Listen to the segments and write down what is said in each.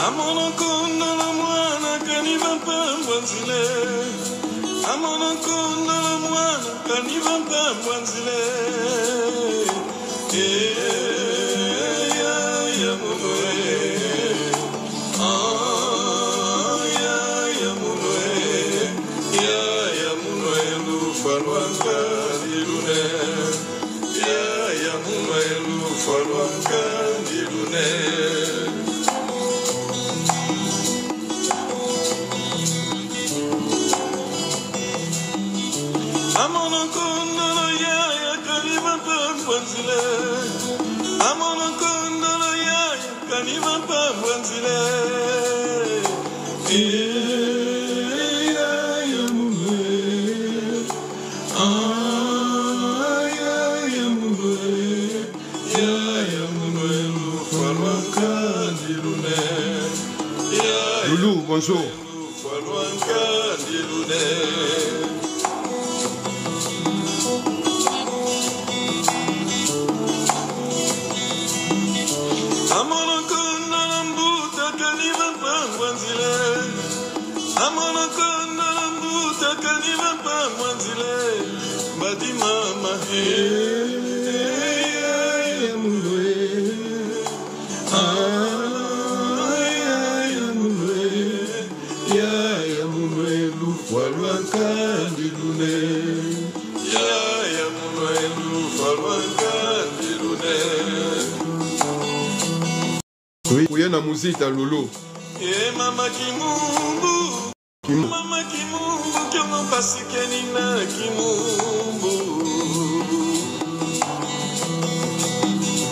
Amona kondo la mwana kaniva pambwanzile. Amona kondo la mwana kaniva pambwanzile. Ya munoe. Ya munoe lu falwanka dilune. Ya munoe lu falwanka dilune. Amona kondo lo ya kaniva pambwanzile. Amona kondo lo ya kaniva pambwanzile. Ya munoe. Ya munoe lu falwanka dilune. Loulou, bonjour. Lu falwanka dilune. Amona kondo la mbuta kaniva pambwanzile. Amona kondo la mbuta kaniva pambwanzile. Badi mama ya munoe. Ya munoe. Ya munoe lu falwanka dilune. Ya munoe lu falwanka dilune. Oui, il y a une musique à Lolo. Mama Kimumbu, Mama Kimumbu, kama pasikeni na Kimumbu.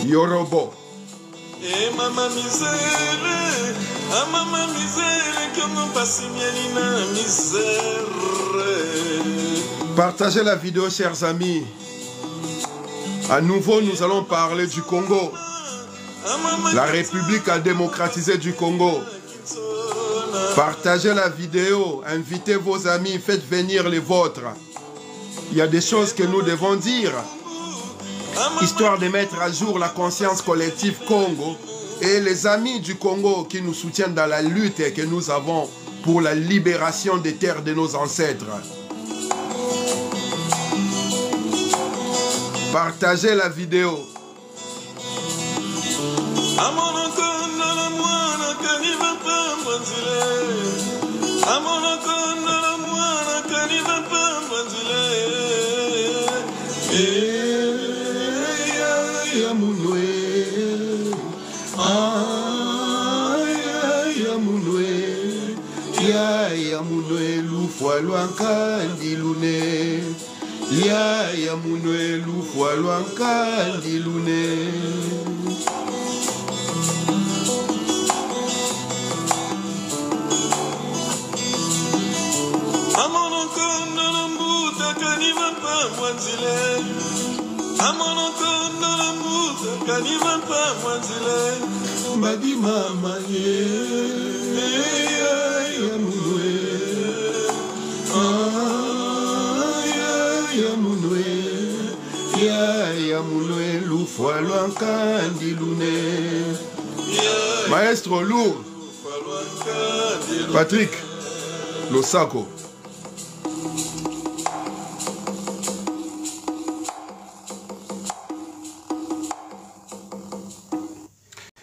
Yorobo. Mama misere, mama misere, kama pasikeni na misere. Partagez la vidéo, chers amis. À nouveau, nous allons parler du Congo. La République a démocratisé du Congo. Partagez la vidéo, invitez vos amis, faites venir les vôtres. Il y a des choses que nous devons dire, histoire de mettre à jour la conscience collective Congo et les amis du Congo qui nous soutiennent dans la lutte que nous avons pour la libération des terres de nos ancêtres. Partagez la vidéo. Amona kondo la mwana kaniva pambwanzile. Amona kondo la mwana kaniva pambwanzile. Ya munoe. Ya munoe. Ya munoe lu falwanka dilune. Ya munoe lu falwanka dilune. Amona kondo la mbuta kaniva pambwanzile. Amona kondo la mbuta kaniva pambwanzile. Badi mama ya munoe. Ya munoe. Ya munoe lu falwanka dilune. Maestro Lourd. Patrick Losako.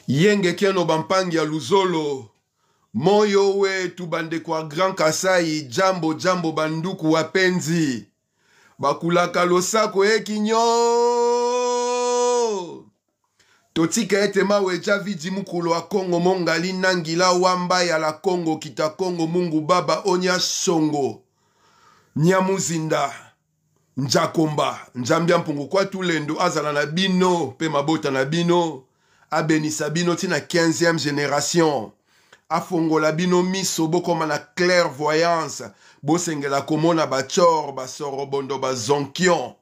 Yenge kiano bampangi ya Luzolo. Moyo wetu bande kwa Grand Kasai. Jambo jambo banduku wapenzi. Bakulaka Losako ekinyo. Totika ete mawe javidi mukulu wa Kongo mongali nangila wamba ya la Kongo kita Kongo mungu baba onya songo. Nyamuzinda. Njakomba. Njambia mpungu kwa tulendo azala na bino. Pe mabota na bino. Abenisa bino tina 15e génération. Afongola bino miso bokoma na clairvoyance. Bosengela komona bachor, basoro bondo bazonkion.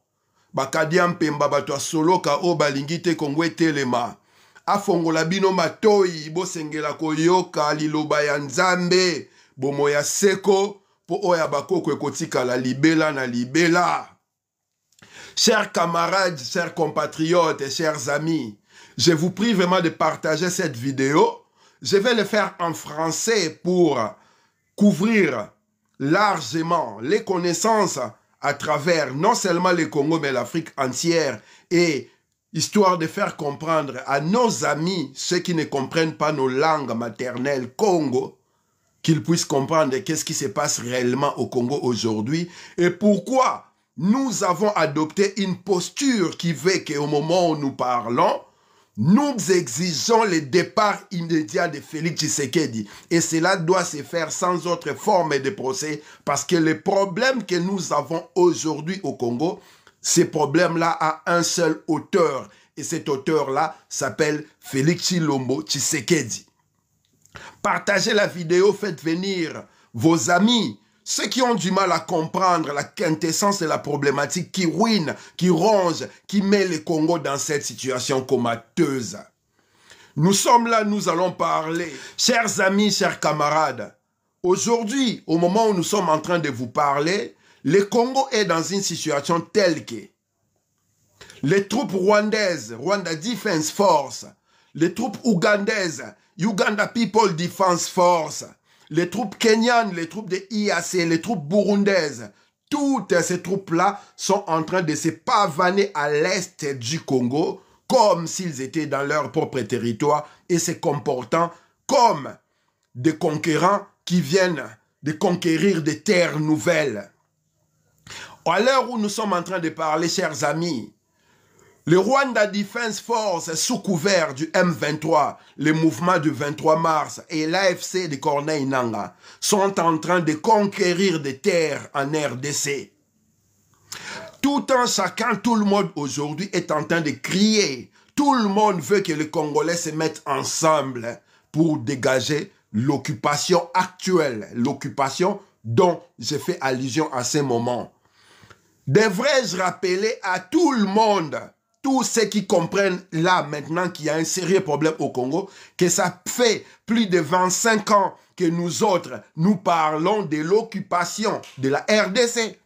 Bakadia mpemba bato asoloka o balingite kongwe telema. Afongola bino matoi, bosengela koyoka liloba ya nzambe. Bomo ya seko, po oya bakoko ekotika la libela na libela. Chers camarades, chers compatriotes et chers amis, je vous prie vraiment de partager cette vidéo je vais le faire en français pour couvrir largement les connaissances à travers non seulement le Congo, mais l'Afrique entière, et histoire de faire comprendre à nos amis, ceux qui ne comprennent pas nos langues maternelles Congo, qu'ils puissent comprendre qu'est-ce qui se passe réellement au Congo aujourd'hui et pourquoi nous avons adopté une posture qui veut qu'au moment où nous parlons, nous exigeons le départ immédiat de Félix Tshisekedi. Et cela doit se faire sans autre forme de procès parce que le problème que nous avons aujourd'hui au Congo, ce problème-là a un seul auteur. Et cet auteur-là s'appelle Félix Tshilombo Tshisekedi. Partagez la vidéo, faites venir vos amis, ceux qui ont du mal à comprendre la quintessence de la problématique qui ruine, qui ronge, qui met le Congo dans cette situation comateuse. Nous sommes là, nous allons parler. Chers amis, chers camarades, aujourd'hui, au moment où nous sommes en train de vous parler, le Congo est dans une situation telle que les troupes rwandaises, Rwanda Defense Force, les troupes ougandaises, Uganda People Defense Force, les troupes kenyanes, les troupes de IAC, les troupes burundaises, toutes ces troupes-là sont en train de se pavaner à l'est du Congo comme s'ils étaient dans leur propre territoire et se comportant comme des conquérants qui viennent de conquérir des terres nouvelles. À l'heure où nous sommes en train de parler, chers amis, le Rwanda Defense Force, sous couvert du M23, le mouvement du 23 mars et l'AFC de Corneille Nangaa sont en train de conquérir des terres en RDC. Tout en chacun, tout le monde aujourd'hui est en train de crier. Tout le monde veut que les Congolais se mettent ensemble pour dégager l'occupation actuelle, l'occupation dont j'ai fait allusion à ce moment. Devrais-je rappeler à tout le monde, tous ceux qui comprennent là maintenant qu'il y a un sérieux problème au Congo, que ça fait plus de 25 ans que nous autres, nous parlons de l'occupation de la RDC.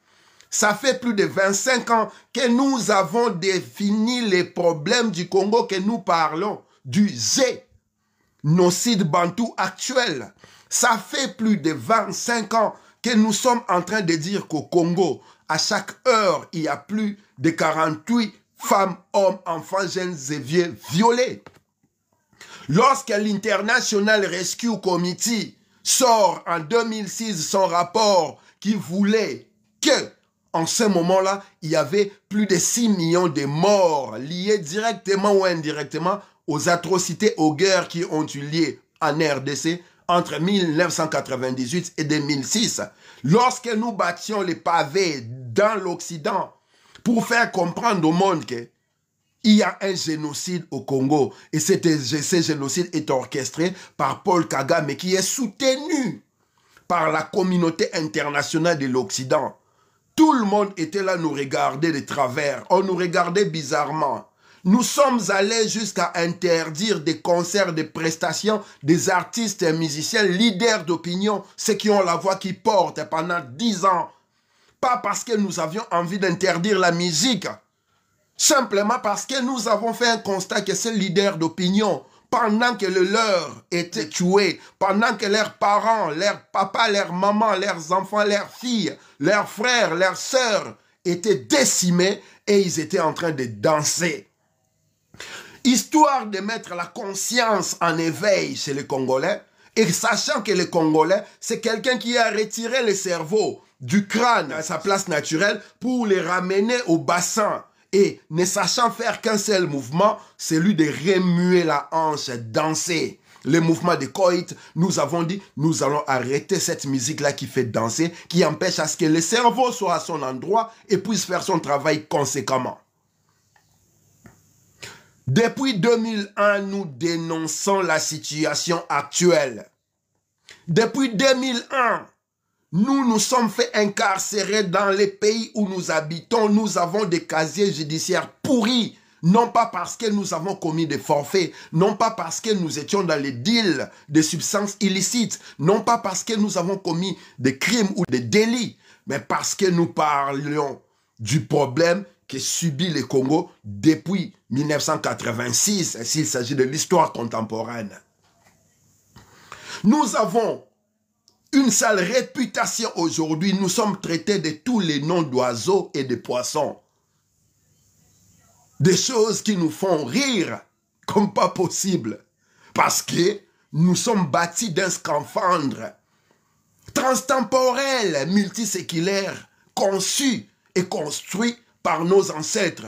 Ça fait plus de 25 ans que nous avons défini les problèmes du Congo, que nous parlons du génocide bantou actuel. Ça fait plus de 25 ans que nous sommes en train de dire qu'au Congo, à chaque heure, il y a plus de 48 femmes, hommes, enfants, jeunes et vieux violés. Lorsque l'International Rescue Committee sort en 2006 son rapport qui voulait que, en ce moment-là, il y avait plus de 6 millions de morts liés directement ou indirectement aux atrocités, aux guerres qui ont eu lieu en RDC entre 1998 et 2006. Lorsque nous battions les pavés dans l'Occident pour faire comprendre au monde qu'il y a un génocide au Congo et ce génocide est orchestré par Paul Kagame qui est soutenu par la communauté internationale de l'Occident. Tout le monde était là, nous regarder de travers. On nous regardait bizarrement. Nous sommes allés jusqu'à interdire des concerts, des prestations des artistes et musiciens, leaders d'opinion, ceux qui ont la voix qui porte pendant 10 ans. Pas parce que nous avions envie d'interdire la musique, simplement parce que nous avons fait un constat que ces leaders d'opinion, pendant que le leur était tué, pendant que leurs parents, leurs papas, leurs mamans, leurs enfants, leurs filles, leurs frères, leurs sœurs étaient décimés et ils étaient en train de danser. Histoire de mettre la conscience en éveil chez les Congolais, et sachant que les Congolais, c'est quelqu'un qui a retiré le cerveau du crâne à sa place naturelle pour les ramener au bassin. Et ne sachant faire qu'un seul mouvement, celui de remuer la hanche, danser. Le mouvement de Coït, nous avons dit, nous allons arrêter cette musique-là qui fait danser, qui empêche à ce que le cerveau soit à son endroit et puisse faire son travail conséquemment. Depuis 2001, nous dénonçons la situation actuelle. Depuis 2001, nous nous sommes fait incarcérer dans les pays où nous habitons. Nous avons des casiers judiciaires pourris. Non pas parce que nous avons commis des forfaits, non pas parce que nous étions dans les deals de substances illicites, non pas parce que nous avons commis des crimes ou des délits, mais parce que nous parlions du problème que subit le Congo depuis 1986, s'il s'agit de l'histoire contemporaine. Nous avons une sale réputation aujourd'hui. Nous sommes traités de tous les noms d'oiseaux et de poissons. Des choses qui nous font rire comme pas possible. Parce que nous sommes bâtis d'un scaphandre transtemporel, multiséculaire, conçu et construit par nos ancêtres.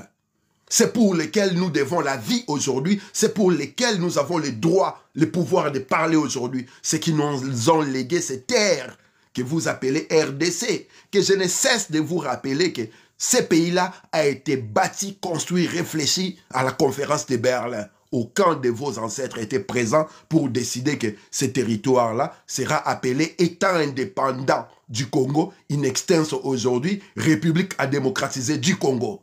C'est pour lesquels nous devons la vie aujourd'hui, c'est pour lesquels nous avons le droit, le pouvoir de parler aujourd'hui. C'est qui nous ont légué ces terres que vous appelez RDC, que je ne cesse de vous rappeler que ce pays-là a été bâti, construit, réfléchi à la conférence de Berlin. Aucun de vos ancêtres était présent pour décider que ce territoire-là sera appelé État indépendant du Congo, in extenso aujourd'hui, République à démocratiser du Congo.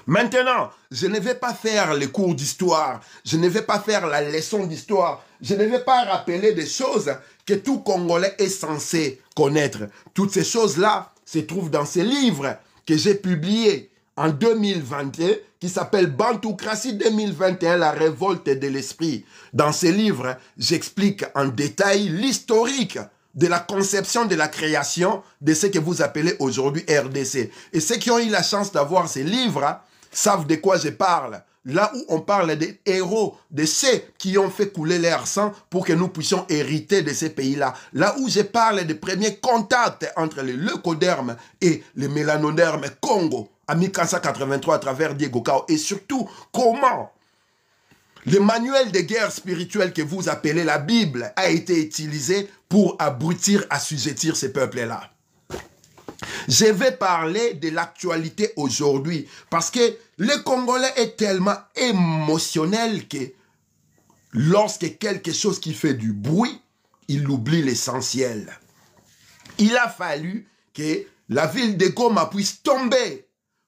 Maintenant, je ne vais pas faire les cours d'histoire, je ne vais pas faire la leçon d'histoire, je ne vais pas rappeler des choses que tout Congolais est censé connaître. Toutes ces choses-là se trouvent dans ces livres que j'ai publiés en 2021, qui s'appelle Bantoocratie 2021, la révolte de l'esprit. Dans ces livres, j'explique en détail l'historique de la conception de la création de ce que vous appelez aujourd'hui RDC. Et ceux qui ont eu la chance d'avoir ces livres savent de quoi je parle. Là où on parle des héros, de ceux qui ont fait couler leur sang pour que nous puissions hériter de ces pays-là. Là où je parle des premiers contacts entre le leucoderme et le mélanoderme Congo en 1583 à travers Diego Cao. Et surtout, comment le manuel de guerre spirituelle que vous appelez la Bible a été utilisé pour abrutir, assujettir ces peuples-là. Je vais parler de l'actualité aujourd'hui parce que le Congolais est tellement émotionnel que lorsque quelque chose qui fait du bruit, il oublie l'essentiel. Il a fallu que la ville de Goma puisse tomber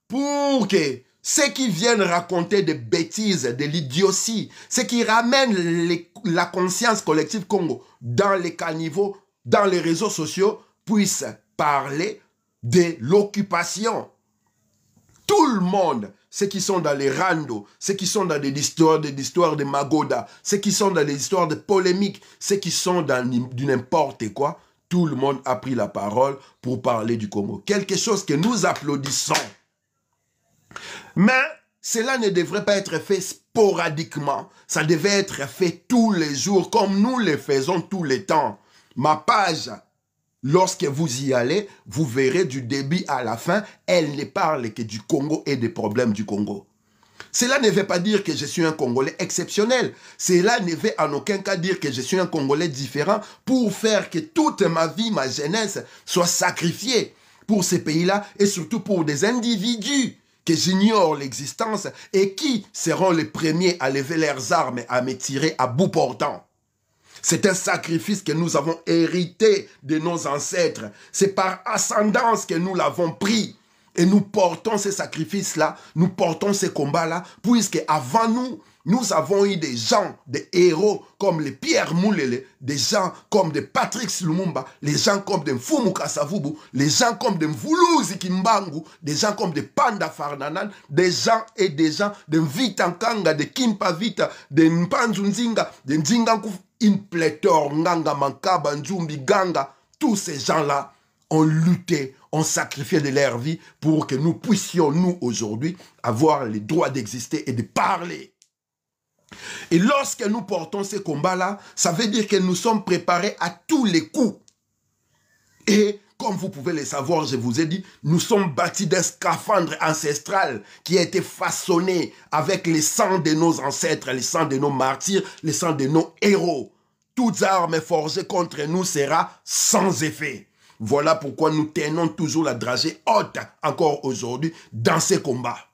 pour que ceux qui viennent raconter des bêtises, de l'idiotie, ceux qui ramènent la conscience collective Congo dans les caniveaux, dans les réseaux sociaux, puissent parler de l'occupation. Tout le monde, ceux qui sont dans les randos, ceux qui sont dans des histoires de Magoda, ceux qui sont dans des histoires de polémiques, ceux qui sont dans du n'importe quoi, tout le monde a pris la parole pour parler du Congo. Quelque chose que nous applaudissons. Mais cela ne devrait pas être fait sporadiquement. Ça devait être fait tous les jours, comme nous le faisons tous les temps. Ma page, lorsque vous y allez, vous verrez du début à la fin, elle ne parle que du Congo et des problèmes du Congo. Cela ne veut pas dire que je suis un Congolais exceptionnel. Cela ne veut en aucun cas dire que je suis un Congolais différent pour faire que toute ma vie, ma jeunesse soit sacrifiée pour ces pays-là et surtout pour des individus que j'ignore l'existence et qui seront les premiers à lever leurs armes et à me tirer à bout portant. C'est un sacrifice que nous avons hérité de nos ancêtres. C'est par ascendance que nous l'avons pris. Et nous portons ces sacrifices-là, nous portons ces combats-là, puisque avant nous, nous avons eu des gens, des héros comme les Pierre Moulele, des gens comme des Patrick Lumumba, les gens comme des Mfumu Kasavubu, les gens comme des Mvuluzi Kimbangu, des gens comme des Panda Farnanan, des gens et des gens de Mvita Nkanga, de Kimpa Vita, de Mpanzu Nzinga, de Nzinga Nkuf, une pléthore, Nganga Mankaba, Nzumbi Ganga, tous ces gens-là ont lutté, ont sacrifié de leur vie pour que nous puissions, nous, aujourd'hui, avoir le droit d'exister et de parler. Et lorsque nous portons ces combats-là, ça veut dire que nous sommes préparés à tous les coups. Et comme vous pouvez le savoir, je vous ai dit, nous sommes bâtis d'un scaphandre ancestral qui a été façonné avec le sang de nos ancêtres, le sang de nos martyrs, le sang de nos héros. Toutes armes forgées contre nous sera sans effet. Voilà pourquoi nous tenons toujours la dragée haute, encore aujourd'hui, dans ces combats.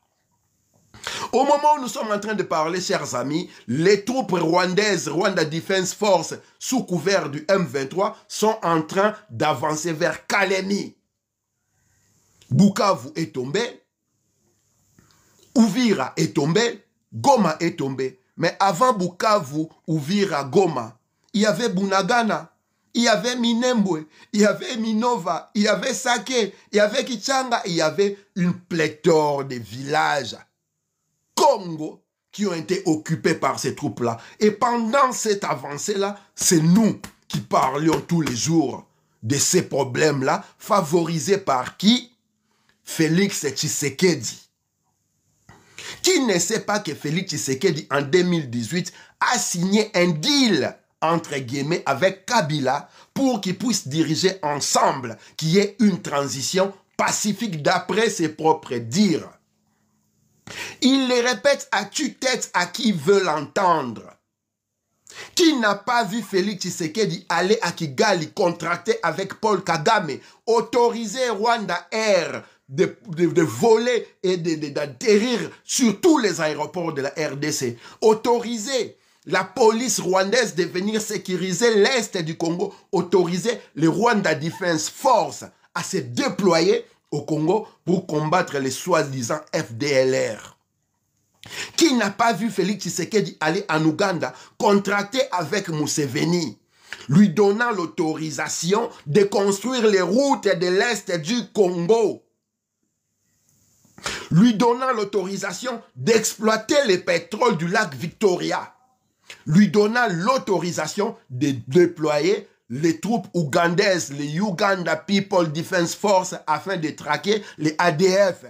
Au moment où nous sommes en train de parler, chers amis, les troupes rwandaises, Rwanda Defense Force, sous couvert du M23, sont en train d'avancer vers Kalemi. Bukavu est tombé, Uvira est tombé, Goma est tombé. Mais avant Bukavu, Uvira, Goma, il y avait Bunagana, il y avait Minembwe, il y avait Minova, il y avait Sake, il y avait Kichanga, il y avait une pléthore de villages Congo qui ont été occupés par ces troupes-là. Et pendant cette avancée-là, c'est nous qui parlions tous les jours de ces problèmes-là, favorisés par qui? Félix Tshisekedi. Qui ne sait pas que Félix Tshisekedi, en 2018, a signé un deal, entre guillemets, avec Kabila pour qu'ils puissent diriger ensemble, qu'il y ait une transition pacifique d'après ses propres dires. Il les répète à tue-tête à qui veut l'entendre. Qui n'a pas vu Félix Tshisekedi aller à Kigali contracter avec Paul Kagame, autoriser Rwanda Air de voler et d'atterrir sur tous les aéroports de la RDC, autoriser la police rwandaise de venir sécuriser l'Est du Congo, autoriser le Rwanda Defense Force à se déployer au Congo pour combattre les soi-disant FDLR. Qui n'a pas vu Félix Tshisekedi aller en Ouganda contracter avec Museveni, lui donnant l'autorisation de construire les routes de l'Est du Congo, lui donnant l'autorisation d'exploiter le pétrole du lac Victoria, lui donnant l'autorisation de déployer les troupes ougandaises, les Uganda People Defense Force, afin de traquer les ADF.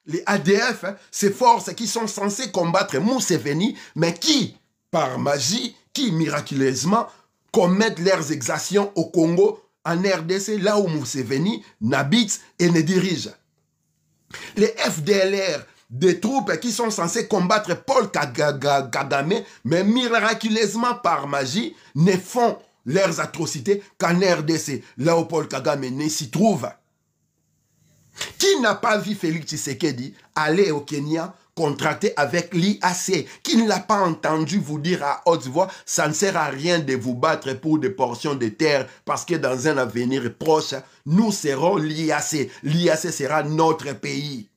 Les ADF, ces forces qui sont censées combattre Museveni, mais qui, par magie, qui miraculeusement commettent leurs exactions au Congo, en RDC, là où Museveni n'habite et ne dirige. Les FDLR, des troupes qui sont censées combattre Paul Kagame, mais miraculeusement par magie, ne font leurs atrocités qu'en RDC, là où Paul Kagame ne s'y trouve. Qui n'a pas vu Félix Tshisekedi aller au Kenya contracter avec l'IAC? Qui ne l'a pas entendu vous dire à haute voix, ça ne sert à rien de vous battre pour des portions de terre parce que dans un avenir proche, nous serons l'IAC. L'IAC sera notre pays.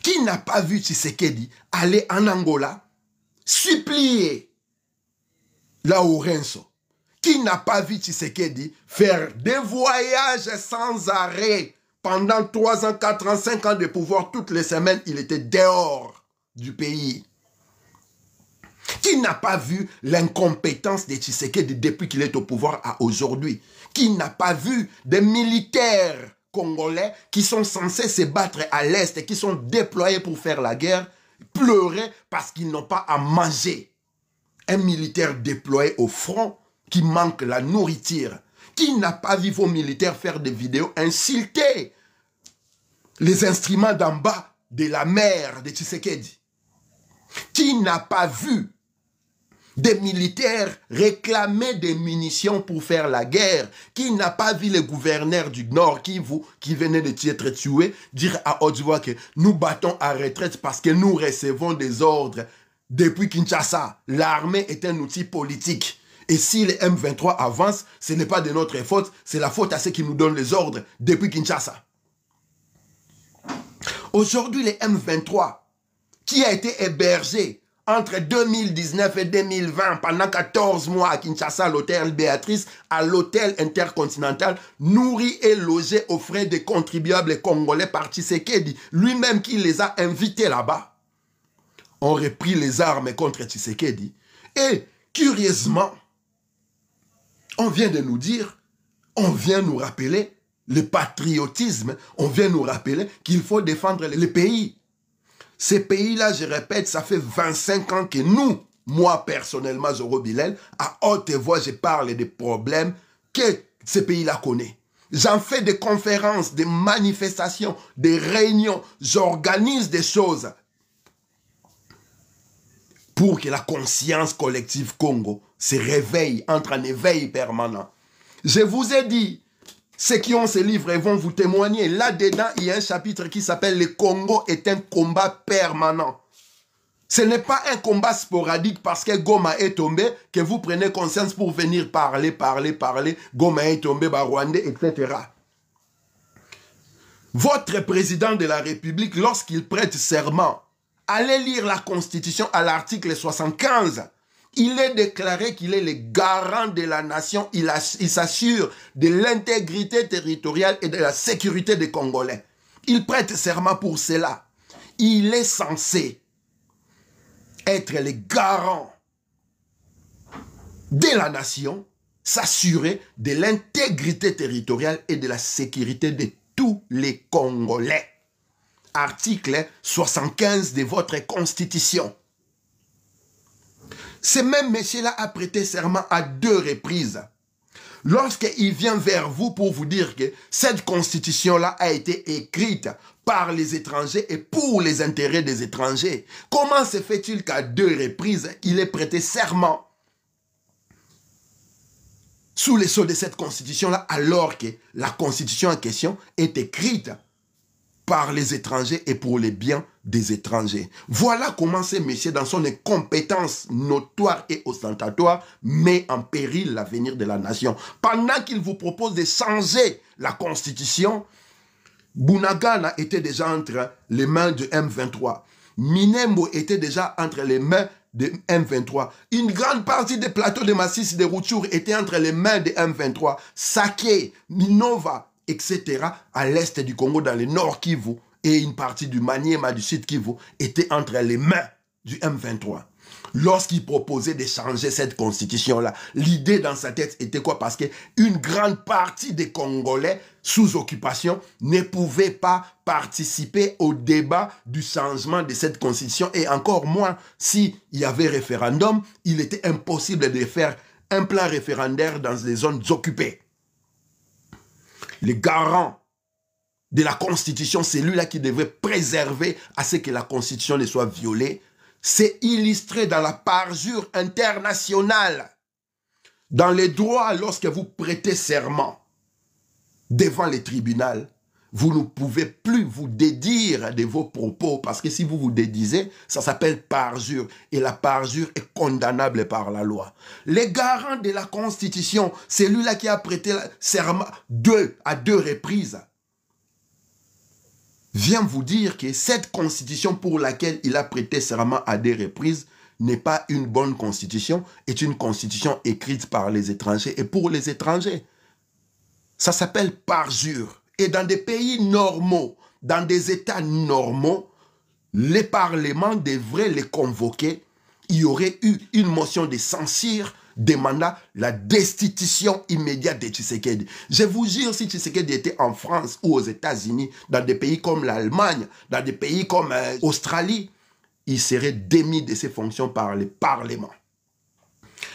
Qui n'a pas vu Tshisekedi aller en Angola supplier Laurent? Qui n'a pas vu Tshisekedi faire des voyages sans arrêt pendant 3 ans, 4 ans, 5 ans de pouvoir, toutes les semaines, il était dehors du pays. Qui n'a pas vu l'incompétence de Tshisekedi depuis qu'il est au pouvoir à aujourd'hui? Qui n'a pas vu des militaires congolais qui sont censés se battre à l'Est et qui sont déployés pour faire la guerre, pleurer parce qu'ils n'ont pas à manger? Un militaire déployé au front qui manque la nourriture. Qui n'a pas vu vos militaires faire des vidéos insulter les instruments d'en bas de la mer de Tshisekedi? Qui n'a pas vu des militaires réclamer des munitions pour faire la guerre? Qui n'a pas vu les gouverneurs du Nord qui venaient de être tués dire à haute voix que nous battons à retraite parce que nous recevons des ordres depuis Kinshasa? L'armée est un outil politique. Et si les M23 avancent, ce n'est pas de notre faute, c'est la faute à ceux qui nous donnent les ordres depuis Kinshasa. Aujourd'hui, les M23, qui a été hébergé entre 2019 et 2020, pendant 14 mois à Kinshasa, à l'hôtel Béatrice, à l'hôtel intercontinental, nourri et logé aux frais des contribuables congolais par Tshisekedi, lui-même qui les a invités là-bas, ont repris les armes contre Tshisekedi. Et, curieusement, on vient de nous dire, on vient nous rappeler le patriotisme, on vient nous rappeler qu'il faut défendre les pays. Ces pays-là, je répète, ça fait 25 ans que nous, moi personnellement, Zoro Bilel, à haute voix, je parle des problèmes que ces pays-là connaissent. J'en fais des conférences, des manifestations, des réunions, j'organise des choses pour que la conscience collective Congo se réveille, entre en éveil permanent. Je vous ai dit, ceux qui ont ces livres vont vous témoigner. Là-dedans, il y a un chapitre qui s'appelle « Le Congo est un combat permanent ». Ce n'est pas un combat sporadique parce que Goma est tombé, que vous prenez conscience pour venir parler, Goma est tombé, Rwandais, etc. Votre président de la République, lorsqu'il prête serment, allez lire la Constitution à l'article 75. Il est déclaré qu'il est le garant de la nation. Il s'assure de l'intégrité territoriale et de la sécurité des Congolais. Il prête serment pour cela. Il est censé être le garant de la nation, s'assurer de l'intégrité territoriale et de la sécurité de tous les Congolais. Article 75 de votre constitution. Ce même monsieur-là a prêté serment à 2 reprises. Lorsqu'il vient vers vous pour vous dire que cette constitution-là a été écrite par les étrangers et pour les intérêts des étrangers, comment se fait-il qu'à 2 reprises, il ait prêté serment sous les sceaux de cette constitution-là, alors que la constitution en question est écrite par les étrangers et pour les biens des étrangers. Voilà comment ce monsieur, dans son incompétence notoire et ostentatoire, met en péril l'avenir de la nation. Pendant qu'il vous propose de changer la constitution, Bunagana était déjà entre les mains de M23. Minembo était déjà entre les mains de M23. Une grande partie des plateaux de Masisi de Rutshuru était entre les mains de M23. Sake, Minova, etc. à l'est du Congo, dans le nord Kivu, et une partie du Maniema du sud Kivu, était entre les mains du M23. Lorsqu'il proposait de changer cette constitution-là, l'idée dans sa tête était quoi? Parce qu'une grande partie des Congolais sous occupation ne pouvaient pas participer au débat du changement de cette constitution, et encore moins s'il y avait référendum, il était impossible de faire un plan référendaire dans les zones occupées. Le garant de la Constitution, c'est lui-là qui devrait préserver à ce que la Constitution ne soit violée. C'est illustré dans la parjure internationale. Dans les droits, lorsque vous prêtez serment devant les tribunaux, vous ne pouvez plus vous dédire de vos propos, parce que si vous vous dédisez, ça s'appelle parjure, et la parjure est condamnable par la loi. Les garants de la Constitution, c'est lui-là qui a prêté serment à deux reprises, vient vous dire que cette Constitution pour laquelle il a prêté serment à 2 reprises n'est pas une bonne Constitution, est une Constitution écrite par les étrangers et pour les étrangers. Ça s'appelle parjure. Et dans des pays normaux, dans des États normaux, les parlements devraient les convoquer. Il y aurait eu une motion de censure demandant la destitution immédiate de Tshisekedi. Je vous jure, si Tshisekedi était en France ou aux États-Unis, dans des pays comme l'Allemagne, dans des pays comme l'Australie, il serait démis de ses fonctions par les parlements.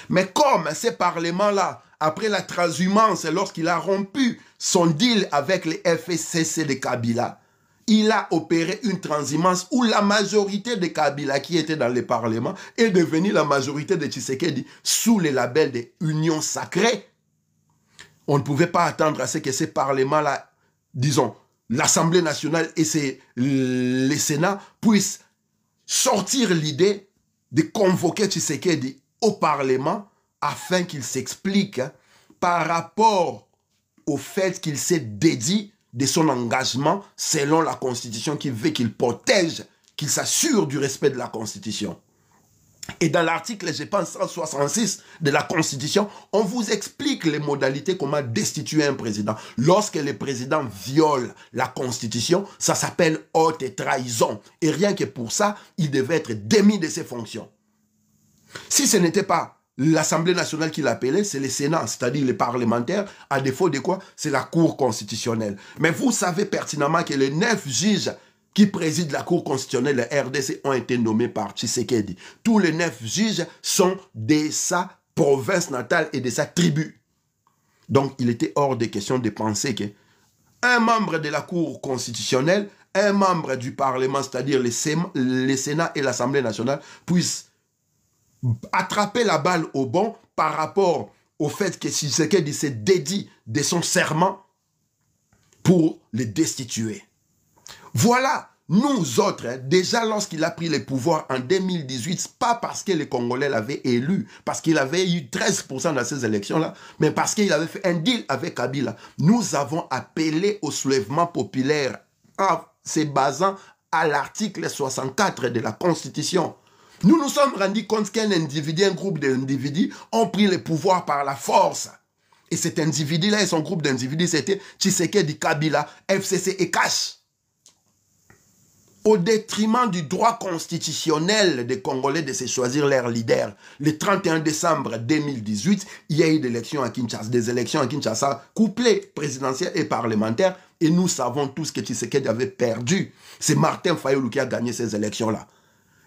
Mais comme ces parlements-là, après la transhumance, lorsqu'il a rompu son deal avec les FCC de Kabila, il a opéré une transhumance où la majorité de Kabila qui était dans le Parlement est devenue la majorité de Tshisekedi sous le label de Union sacrée. On ne pouvait pas attendre à ce que ces parlements-là, disons, l'Assemblée nationale et le Sénat puissent sortir l'idée de convoquer Tshisekedi au Parlement afin qu'il s'explique par rapport au fait qu'il s'est dédié de son engagement selon la Constitution qui veut qu'il protège, qu'il s'assure du respect de la Constitution. Et dans l'article, je pense, 166 de la Constitution, on vous explique les modalités comment destituer un président. Lorsque le président viole la Constitution, ça s'appelle haute trahison. Et rien que pour ça, il devait être démis de ses fonctions. Si ce n'était pas l'Assemblée nationale qui l'appelait, c'est le Sénat, c'est-à-dire les parlementaires, à défaut de quoi? C'est la Cour constitutionnelle. Mais vous savez pertinemment que les 9 juges qui président la Cour constitutionnelle de RDC ont été nommés par Tshisekedi. Tous les 9 juges sont de sa province natale et de sa tribu. Donc, il était hors de question de penser qu'un membre de la Cour constitutionnelle, un membre du Parlement, c'est-à-dire le Sénat et l'Assemblée nationale, puissent attraper la balle au bon par rapport au fait que Tshisekedi s'est dédié de son serment pour le destituer. Voilà, nous autres, déjà lorsqu'il a pris le pouvoir en 2018, pas parce que les Congolais l'avaient élu, parce qu'il avait eu 13% dans ces élections-là, mais parce qu'il avait fait un deal avec Kabila, nous avons appelé au soulèvement populaire en se basant à l'article 64 de la Constitution. Nous nous sommes rendus compte qu'un individu, un groupe d'individus ont pris le pouvoir par la force. Et cet individu-là et son groupe d'individus, c'était Tshisekedi, Kabila, FCC et Cash. au détriment du droit constitutionnel des Congolais de se choisir leur leader. Le 31 décembre 2018, il y a eu des élections à Kinshasa, couplées présidentielles et parlementaires, et nous savons tous que Tshisekedi avait perdu. C'est Martin Fayulu qui a gagné ces élections-là.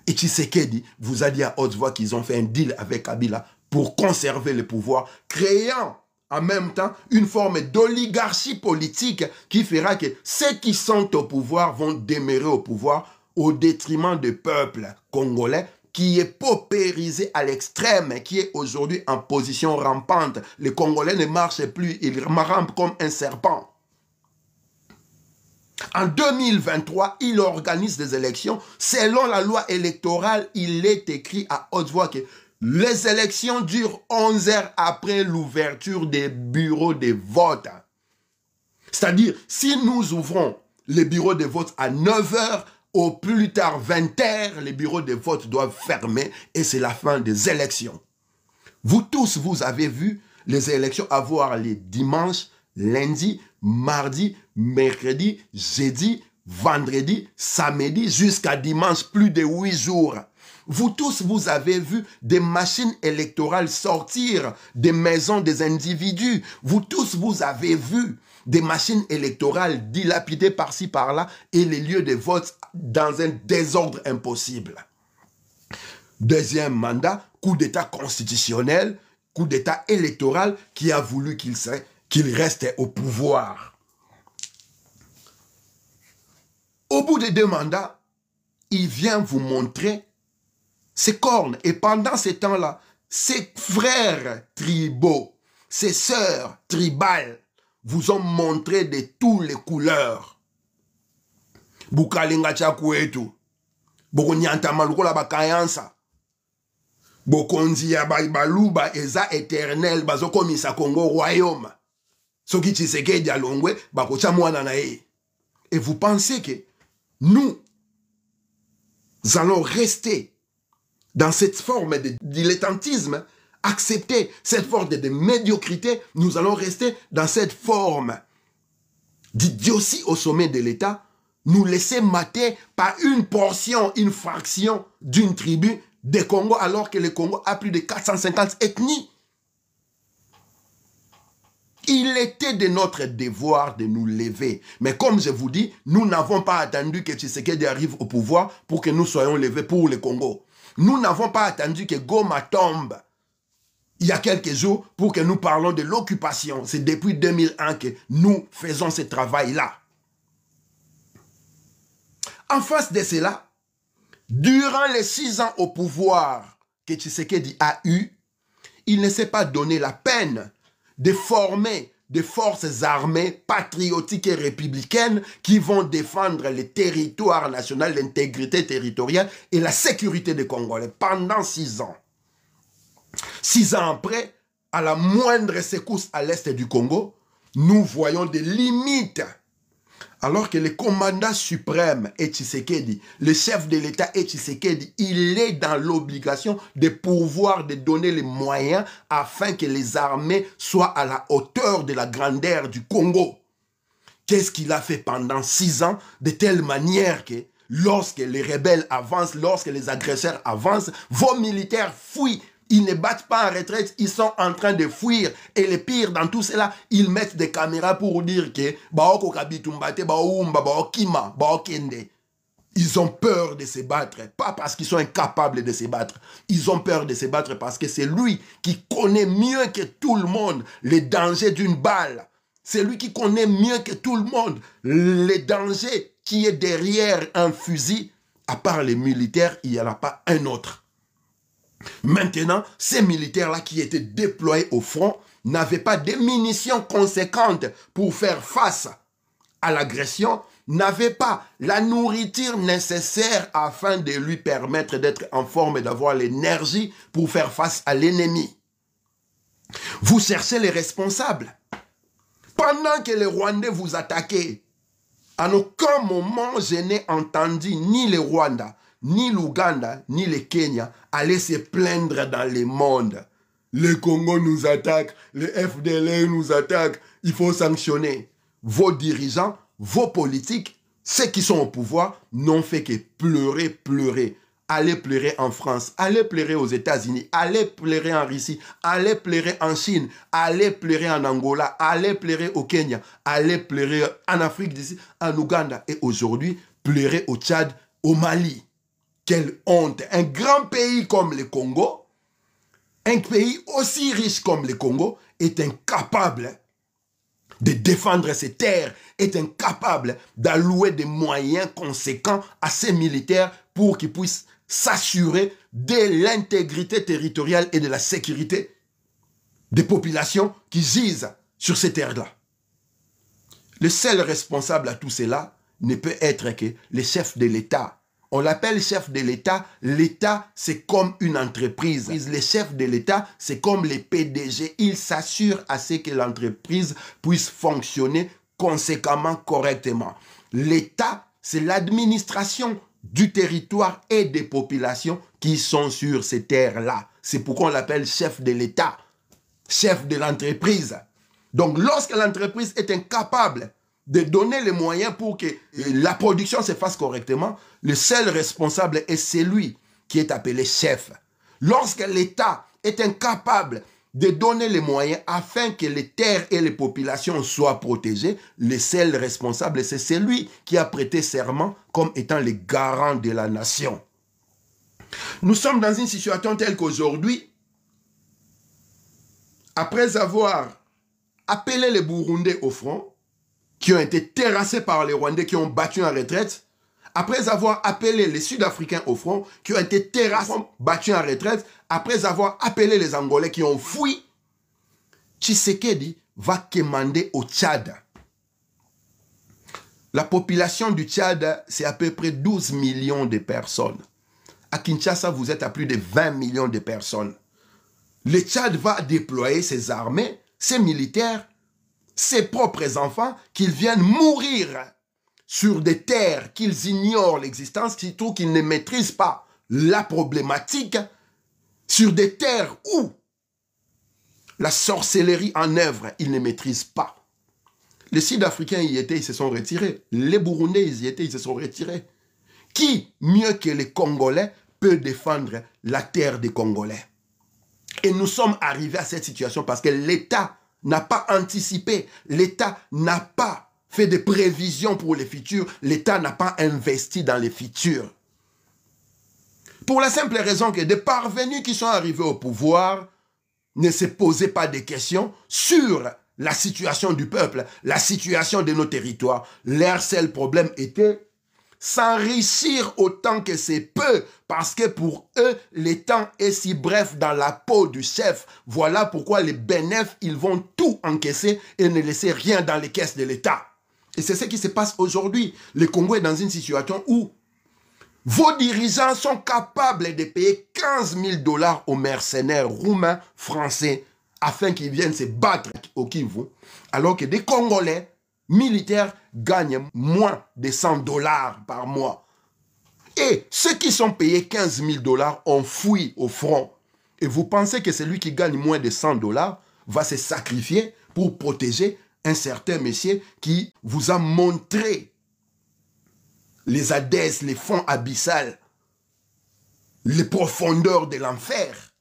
Et Tshisekedi vous a dit à haute voix qu'ils ont fait un deal avec Kabila pour conserver le pouvoir, créant en même temps une forme d'oligarchie politique qui fera que ceux qui sont au pouvoir vont demeurer au pouvoir au détriment du peuple congolais qui est paupérisé à l'extrême, qui est aujourd'hui en position rampante. Les Congolais ne marchent plus, ils rampent comme un serpent. En 2023, il organise des élections. Selon la loi électorale, il est écrit à haute voix que les élections durent 11 heures après l'ouverture des bureaux de vote. C'est-à-dire, si nous ouvrons les bureaux de vote à 9 heures, au plus tard 20 heures, les bureaux de vote doivent fermer et c'est la fin des élections. Vous tous, vous avez vu les élections avoir les dimanches, lundi, mardi, mercredi, jeudi, vendredi, samedi, jusqu'à dimanche, plus de 8 jours. Vous tous, vous avez vu des machines électorales sortir des maisons des individus. Vous tous, vous avez vu des machines électorales dilapidées par-ci, par-là et les lieux de vote dans un désordre impossible. Deuxième mandat, coup d'État constitutionnel, coup d'État électoral qui a voulu qu'il reste au pouvoir. Au bout des 2 mandats, il vient vous montrer ses cornes. Et pendant ces temps-là, ses frères tribaux, ses sœurs tribales vous ont montré de toutes les couleurs. Bukalinga chakwetu, bokonyantama lukola bakayansa, bokonzi ya baluba eza éternel, bazokomisa Congo royaume. Soki Tshisekedi alongwe, bakocha mwana na ye. Et vous pensez que nous allons rester dans cette forme de dilettantisme, accepter cette forme de médiocrité, nous allons rester dans cette forme d'idiotie au sommet de l'État, nous laisser mater par une portion, une fraction d'une tribu des Congo, alors que le Congo a plus de 450 ethnies. Il était de notre devoir de nous lever. Mais comme je vous dis, nous n'avons pas attendu que Tshisekedi arrive au pouvoir pour que nous soyons levés pour le Congo. Nous n'avons pas attendu que Goma tombe il y a quelques jours pour que nous parlons de l'occupation. C'est depuis 2001 que nous faisons ce travail-là. En face de cela, durant les 6 ans au pouvoir que Tshisekedi a eu, il ne s'est pas donné la peine de former des forces armées patriotiques et républicaines qui vont défendre le territoire national, l'intégrité territoriale et la sécurité des Congolais pendant 6 ans. 6 ans après, à la moindre secousse à l'est du Congo, nous voyons des limites. Alors que le commandant suprême est Tshisekedi, le chef de l'État est Tshisekedi, il est dans l'obligation de pouvoir de donner les moyens afin que les armées soient à la hauteur de la grandeur du Congo. Qu'est-ce qu'il a fait pendant 6 ans de telle manière que lorsque les rebelles avancent, lorsque les agresseurs avancent, vos militaires fuient. Ils ne battent pas en retraite, ils sont en train de fuir. Et le pire dans tout cela, ils mettent des caméras pour dire que ils ont peur de se battre. Pas parce qu'ils sont incapables de se battre. Ils ont peur de se battre parce que c'est lui qui connaît mieux que tout le monde les dangers d'une balle. C'est lui qui connaît mieux que tout le monde les dangers qui est derrière un fusil. À part les militaires, il n'y en a pas un autre. Maintenant, ces militaires-là qui étaient déployés au front n'avaient pas de munitions conséquentes pour faire face à l'agression, n'avaient pas la nourriture nécessaire afin de lui permettre d'être en forme et d'avoir l'énergie pour faire face à l'ennemi. Vous cherchez les responsables. Pendant que les Rwandais vous attaquaient, à aucun moment je n'ai entendu ni les Rwandais, ni l'Ouganda, ni le Kenya aller se plaindre dans le monde. Le Congo nous attaque, le FDLR nous attaque, il faut sanctionner. Vos dirigeants, vos politiques ceux qui sont au pouvoir n'ont fait que pleurer, pleurer. Allez pleurer en France, allez pleurer aux États-Unis, allez pleurer en Russie, allez pleurer en Chine, allez pleurer en Angola, allez pleurer au Kenya, allez pleurer en Afrique d'ici, en Ouganda. Et aujourd'hui, pleurer au Tchad, au Mali. Quelle honte! Un grand pays comme le Congo, un pays aussi riche comme le Congo, est incapable de défendre ses terres, est incapable d'allouer des moyens conséquents à ses militaires pour qu'ils puissent s'assurer de l'intégrité territoriale et de la sécurité des populations qui gisent sur ces terres-là. Le seul responsable à tout cela ne peut être que le chef de l'État. On l'appelle chef de l'État. L'État, c'est comme une entreprise. Les chefs de l'État, c'est comme les PDG. Ils s'assurent à ce que l'entreprise puisse fonctionner conséquemment, correctement. L'État, c'est l'administration du territoire et des populations qui sont sur ces terres-là. C'est pourquoi on l'appelle chef de l'État, chef de l'entreprise. Donc, lorsque l'entreprise est incapable de donner les moyens pour que la production se fasse correctement, le seul responsable est celui qui est appelé chef. Lorsque l'État est incapable de donner les moyens afin que les terres et les populations soient protégées, le seul responsable, c'est celui qui a prêté serment comme étant le garant de la nation. Nous sommes dans une situation telle qu'aujourd'hui, après avoir appelé les Burundais au front, qui ont été terrassés par les Rwandais qui ont battu en retraite, après avoir appelé les Sud-Africains au front, qui ont été terrassés, battus en retraite, après avoir appelé les Angolais qui ont fui, Tshisekedi va commander au Tchad. La population du Tchad, c'est à peu près 12 millions de personnes. À Kinshasa, vous êtes à plus de 20 millions de personnes. Le Tchad va déployer ses armées, ses militaires, ses propres enfants, qu'ils viennent mourir sur des terres qu'ils ignorent l'existence, surtout qu'ils ne maîtrisent pas la problématique, sur des terres où la sorcellerie en œuvre, ils ne maîtrisent pas. Les Sud-Africains y étaient, ils se sont retirés. Les Burundais y étaient, ils se sont retirés. Qui, mieux que les Congolais, peut défendre la terre des Congolais? Et nous sommes arrivés à cette situation parce que l'État n'a pas anticipé, l'État n'a pas fait des prévisions pour les futurs, l'État n'a pas investi dans les futurs. Pour la simple raison que des parvenus qui sont arrivés au pouvoir ne se posaient pas de questions sur la situation du peuple, la situation de nos territoires. Leur seul problème était s'enrichir autant que c'est peu, parce que pour eux, le temps est si bref dans la peau du chef. Voilà pourquoi les bénéfices, ils vont tout encaisser et ne laisser rien dans les caisses de l'État. Et c'est ce qui se passe aujourd'hui. Le Congo est dans une situation où vos dirigeants sont capables de payer 15 000 $ aux mercenaires roumains, français, afin qu'ils viennent se battre au Kivu, alors que des Congolais militaires gagnent moins de 100 $ par mois. Et ceux qui sont payés 15 000 $ ont fui au front. Et vous pensez que celui qui gagne moins de 100 $ va se sacrifier pour protéger un certain monsieur qui vous a montré les Hadès, les fonds abyssales, les profondeurs de l'enfer.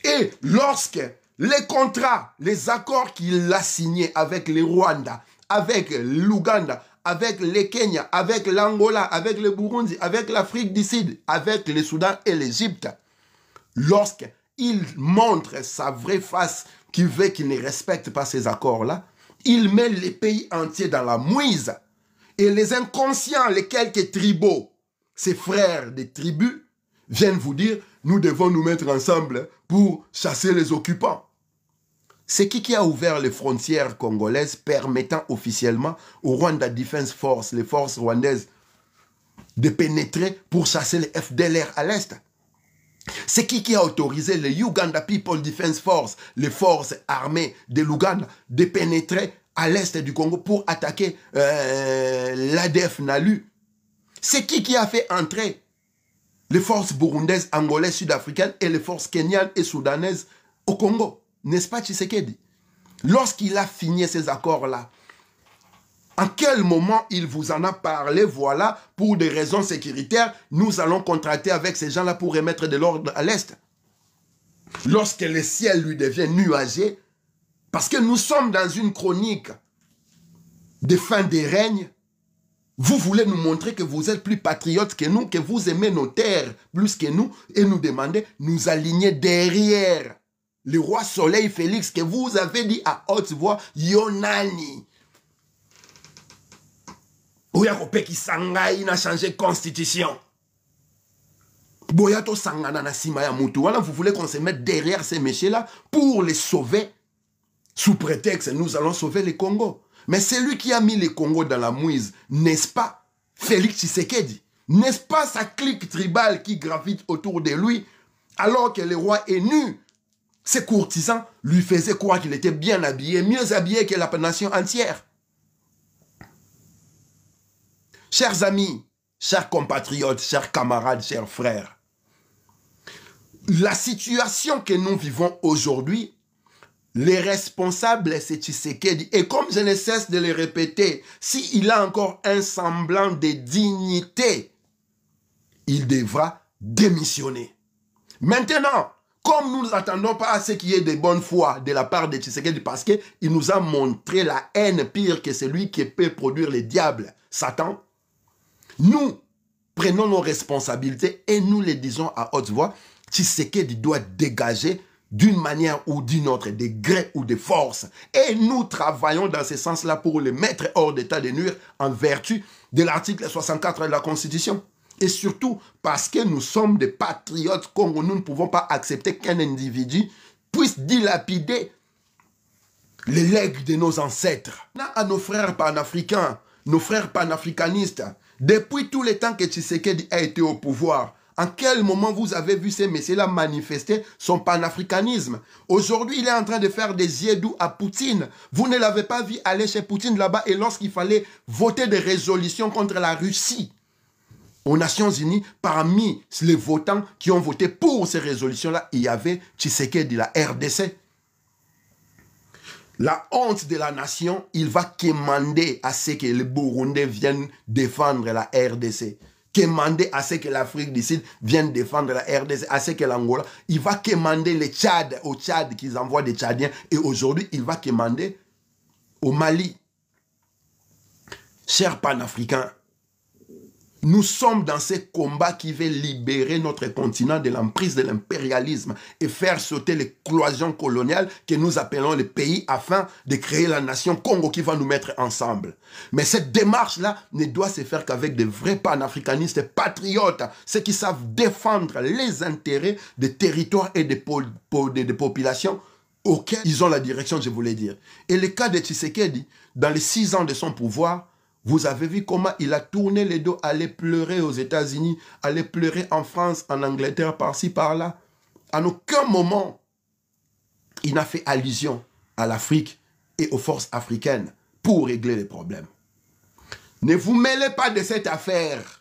Et lorsque les contrats, les accords qu'il a signés avec les Rwanda, avec l'Ouganda, avec le Kenya, avec l'Angola, avec le Burundi, avec l'Afrique du Sud, avec le Soudan et l'Égypte, lorsqu'il montre sa vraie face qui veut qu'il ne respecte pas ces accords-là, il met les pays entiers dans la mouise. Et les inconscients, les quelques tribaux, ces frères des tribus, viennent vous dire, nous devons nous mettre ensemble pour chasser les occupants. C'est qui a ouvert les frontières congolaises permettant officiellement aux Rwanda Defense Force, les forces rwandaises, de pénétrer pour chasser les FDLR à l'Est? C'est qui a autorisé les Uganda People Defense Force, les forces armées de l'Ouganda, de pénétrer à l'Est du Congo pour attaquer l'ADF Nalu? C'est qui a fait entrer les forces burundaises, angolaises, sud-africaines et les forces kenyanes et soudanaises au Congo? N'est-ce pas Tshisekedi? Lorsqu'il a signé ces accords-là, En quel moment il vous en a parlé? Voilà, pour des raisons sécuritaires, nous allons contracter avec ces gens-là pour remettre de l'ordre à l'Est. Lorsque le ciel lui devient nuagé, parce que nous sommes dans une chronique de fin des règnes, vous voulez nous montrer que vous êtes plus patriotes que nous, que vous aimez nos terres plus que nous, et nous demandez, nous aligner derrière le roi Soleil Félix, que vous avez dit à haute voix, Yonani. Ouyakopé qui sangai n'a changé constitution. Boyato sangana na simaya mutu. Voilà, vous voulez qu'on se mette derrière ces messieurs-là pour les sauver. Sous prétexte, nous allons sauver le Congo. Mais c'est lui qui a mis le Congo dans la mouise, n'est-ce pas? Félix Tshisekedi. N'est-ce pas sa clique tribale qui gravite autour de lui, alors que le roi est nu? Ses courtisans lui faisaient croire qu'il était bien habillé, mieux habillé que la nation entière. Chers amis, chers compatriotes, chers camarades, chers frères, la situation que nous vivons aujourd'hui, les responsables, c'est Tshisekedi. Et comme je ne cesse de le répéter, s'il a encore un semblant de dignité, il devra démissionner. Maintenant, comme nous n'attendons pas à ce qu'il y ait de bonne foi de la part de Tshisekedi, parce qu'il nous a montré la haine pire que celui qui peut produire le diable, Satan, nous prenons nos responsabilités et nous les disons à haute voix, Tshisekedi doit dégager d'une manière ou d'une autre, de gré ou de force. Et nous travaillons dans ce sens-là pour le mettre hors d'état de nuire en vertu de l'article 64 de la Constitution. Et surtout parce que nous sommes des patriotes Congo, nous ne pouvons pas accepter qu'un individu puisse dilapider les legs de nos ancêtres. À nos frères panafricains, nos frères panafricanistes, depuis tout le temps que Tshisekedi a été au pouvoir, en quel moment vous avez vu ces messieurs-là manifester son panafricanisme? Aujourd'hui, il est en train de faire des yeux doux à Poutine. Vous ne l'avez pas vu aller chez Poutine là-bas et lorsqu'il fallait voter des résolutions contre la Russie aux Nations Unies, parmi les votants qui ont voté pour ces résolutions-là, il y avait Tshisekedi, la RDC. La honte de la nation, il va quémander à ce que les Burundais viennent défendre la RDC. Quémander à ce que l'Afrique du Sud vienne défendre la RDC, à ce que l'Angola. Il va quémander les Tchad, au Tchad qu'ils envoient des Tchadiens. Et aujourd'hui, il va quémander au Mali. Chers panafricains, nous sommes dans ce combat qui veut libérer notre continent de l'emprise de l'impérialisme et faire sauter les cloisons coloniales que nous appelons les pays afin de créer la nation Congo qui va nous mettre ensemble. Mais cette démarche-là ne doit se faire qu'avec de vrais panafricanistes patriotes, ceux qui savent défendre les intérêts des territoires et des populations auxquelles ils ont la direction, je voulais dire. Et le cas de Tshisekedi, dans les 6 ans de son pouvoir, vous avez vu comment il a tourné les dos, aller pleurer aux États-Unis, aller pleurer en France, en Angleterre, par-ci, par-là. En aucun moment, il n'a fait allusion à l'Afrique et aux forces africaines pour régler les problèmes. Ne vous mêlez pas de cette affaire.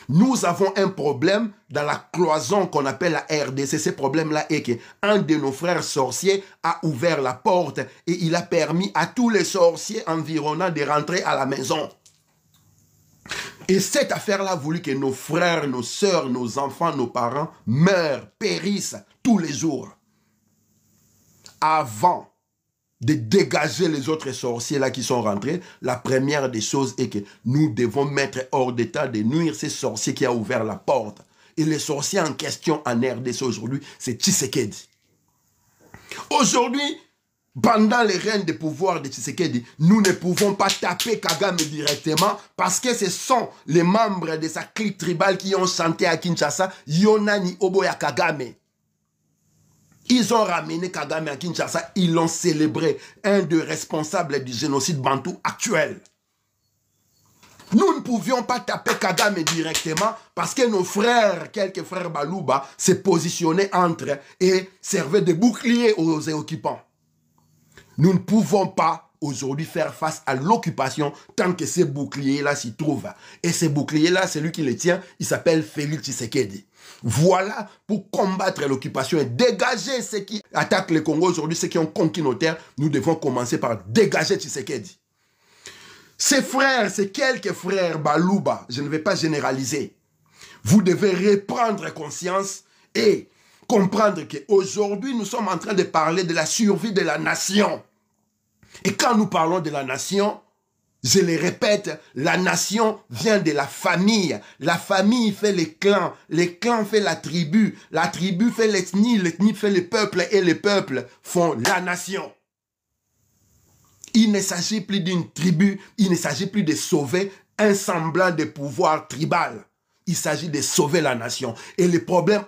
Nous avons un problème dans la cloison qu'on appelle la RDC. Ce problème-là est qu'un de nos frères sorciers a ouvert la porte et il a permis à tous les sorciers environnants de rentrer à la maison. Et cette affaire-là a voulu que nos frères, nos sœurs, nos enfants, nos parents meurent, périssent tous les jours. Avant de dégager les autres sorciers là qui sont rentrés, la première des choses est que nous devons mettre hors d'état de nuire ces sorciers qui a ouvert la porte. Et les sorciers en question en RDC aujourd'hui, c'est Tshisekedi. Aujourd'hui, pendant les règnes de pouvoir de Tshisekedi, nous ne pouvons pas taper Kagame directement parce que ce sont les membres de sa clique tribale qui ont chanté à Kinshasa, Yonani Oboya Kagame. Ils ont ramené Kagame à Kinshasa, ils l'ont célébré, un des responsables du génocide bantou actuel. Nous ne pouvions pas taper Kagame directement parce que nos frères, quelques frères Balouba, se positionnaient entre et servaient de bouclier aux occupants. Nous ne pouvons pas aujourd'hui faire face à l'occupation tant que ces boucliers-là s'y trouvent. Et ces boucliers-là, celui qui les tient, il s'appelle Félix Tshisekedi. Voilà pour combattre l'occupation et dégager ceux qui attaquent le Congo aujourd'hui, ceux qui ont conquis nos terres. Nous devons commencer par dégager Tshisekedi. Ces frères, ces quelques frères Balouba, je ne vais pas généraliser. Vous devez reprendre conscience et comprendre qu'aujourd'hui, nous sommes en train de parler de la survie de la nation. Et quand nous parlons de la nation, je le répète, la nation vient de la famille. La famille fait les clans fait la tribu fait l'ethnie fait le peuple et les peuples font la nation. Il ne s'agit plus d'une tribu, il ne s'agit plus de sauver un semblant de pouvoir tribal. Il s'agit de sauver la nation. Et le problème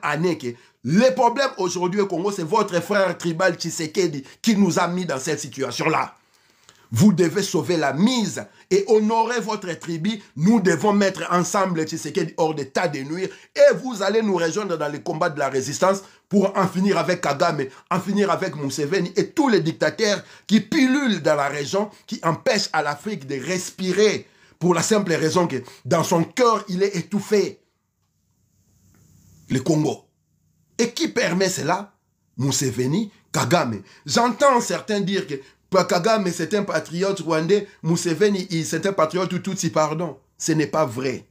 aujourd'hui au Congo, c'est votre frère tribal Tshisekedi qui nous a mis dans cette situation-là. Vous devez sauver la mise et honorer votre tribu. Nous devons mettre ensemble Tshisekedi hors d'état de nuire et vous allez nous rejoindre dans les combats de la résistance pour en finir avec Kagame, en finir avec Museveni et tous les dictateurs qui pilulent dans la région, qui empêchent à l'Afrique de respirer pour la simple raison que dans son cœur, il est étouffé. Le Congo. Et qui permet cela? Museveni, Kagame. J'entends certains dire que Kagame, c'est un patriote rwandais. Museveni, c'est un patriote Tutsi, pardon. Ce n'est pas vrai.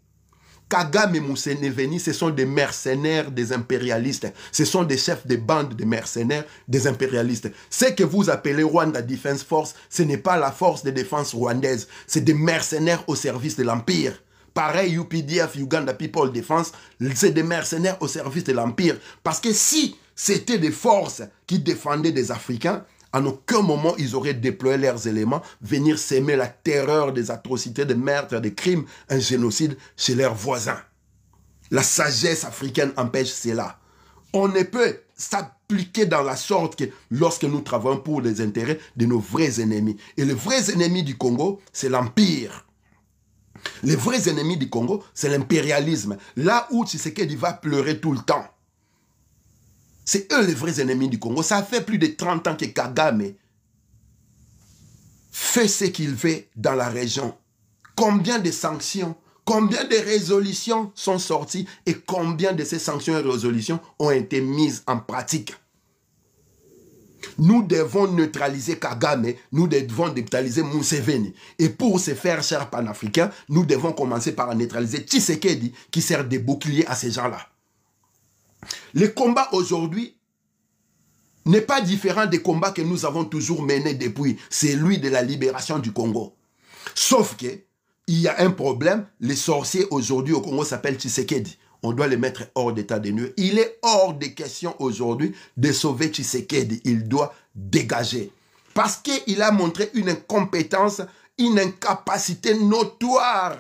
Kagame et Museveni, ce sont des mercenaires, des impérialistes. Ce sont des chefs de bande de mercenaires, des impérialistes. Ce que vous appelez Rwanda Defense Force, ce n'est pas la force de défense rwandaise. C'est des mercenaires au service de l'Empire. Pareil, UPDF, Uganda People Defense, c'est des mercenaires au service de l'Empire. Parce que si c'était des forces qui défendaient des Africains, en aucun moment, ils auraient déployé leurs éléments, venir s'aimer la terreur des atrocités, des meurtres, des crimes, un génocide chez leurs voisins. La sagesse africaine empêche cela. On ne peut s'appliquer dans la sorte que lorsque nous travaillons pour les intérêts de nos vrais ennemis. Et les vrais ennemis du Congo, c'est l'Empire. Les vrais ennemis du Congo, c'est l'impérialisme. Là où Tshisekedi va pleurer tout le temps. C'est eux les vrais ennemis du Congo. Ça fait plus de 30 ans que Kagame fait ce qu'il veut dans la région. Combien de sanctions, combien de résolutions sont sorties et combien de ces sanctions et résolutions ont été mises en pratique? Nous devons neutraliser Kagame, nous devons neutraliser Museveni. Et pour se faire cher panafricain, nous devons commencer par neutraliser Tshisekedi qui sert de bouclier à ces gens-là. Le combat aujourd'hui n'est pas différent des combats que nous avons toujours menés depuis. C'est celui de la libération du Congo. Sauf que il y a un problème. Les sorciers aujourd'hui au Congo s'appellent Tshisekedi. On doit les mettre hors d'état de nuire. Il est hors de question aujourd'hui de sauver Tshisekedi. Il doit dégager. Parce qu'il a montré une incompétence, une incapacité notoire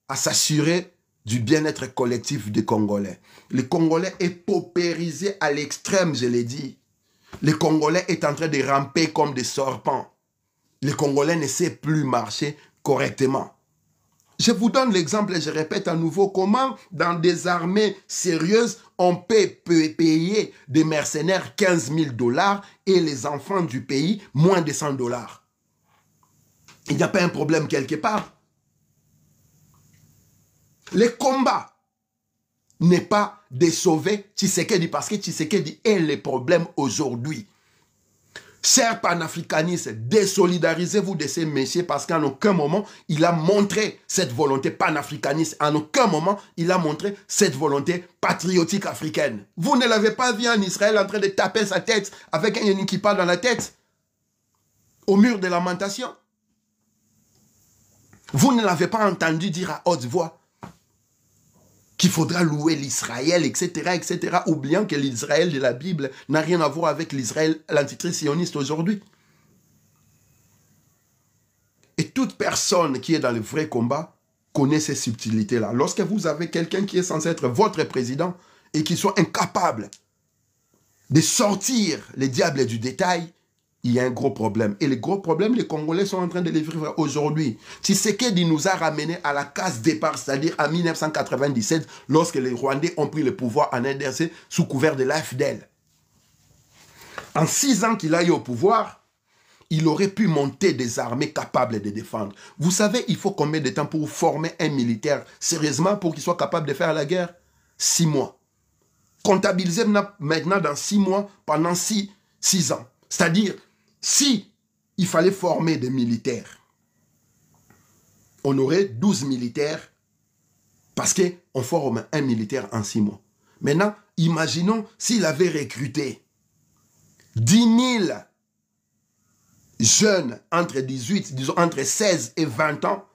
à s'assurer du bien-être collectif des Congolais. Le Congolais est paupérisé à l'extrême, je l'ai dit. Le Congolais est en train de ramper comme des serpents. Le Congolais ne sait plus marcher correctement. Je vous donne l'exemple et je répète à nouveau comment dans des armées sérieuses, on peut payer des mercenaires 15 000 $ et les enfants du pays moins de 100 $. Il n'y a pas un problème quelque part. Le combat n'est pas de sauver Tshisekedi parce que Tshisekedi est le problème aujourd'hui. Chers panafricanistes, désolidarisez-vous de ces messieurs parce qu'en aucun moment, il a montré cette volonté panafricaniste. En aucun moment, il a montré cette volonté patriotique africaine. Vous ne l'avez pas vu en Israël en train de taper sa tête avec un équipage dans la tête au mur de lamentation. Vous ne l'avez pas entendu dire à haute voix qu'il faudra louer l'Israël, etc., oubliant que l'Israël de la Bible n'a rien à voir avec l'Israël, l'antichrist sioniste aujourd'hui. Et toute personne qui est dans le vrai combat connaît ces subtilités-là. Lorsque vous avez quelqu'un qui est censé être votre président et qui soit incapable de sortir les diables du détail, il y a un gros problème. Et le gros problème, les Congolais sont en train de le vivre aujourd'hui. Tshisekedi nous a ramenés à la case départ, c'est-à-dire en 1997, lorsque les Rwandais ont pris le pouvoir en RDC sous couvert de l'AFDEL. En 6 ans qu'il a eu au pouvoir, il aurait pu monter des armées capables de défendre. Vous savez, il faut combien de temps pour former un militaire sérieusement pour qu'il soit capable de faire la guerre? 6 mois. Comptabilisez maintenant dans 6 mois, pendant 6 ans. C'est-à-dire, si il fallait former des militaires on aurait 12 militaires parce qu'on forme un militaire en 6 mois. Maintenant, imaginons s'il avait recruté 10 000 jeunes entre 18, disons entre 16 et 20 ans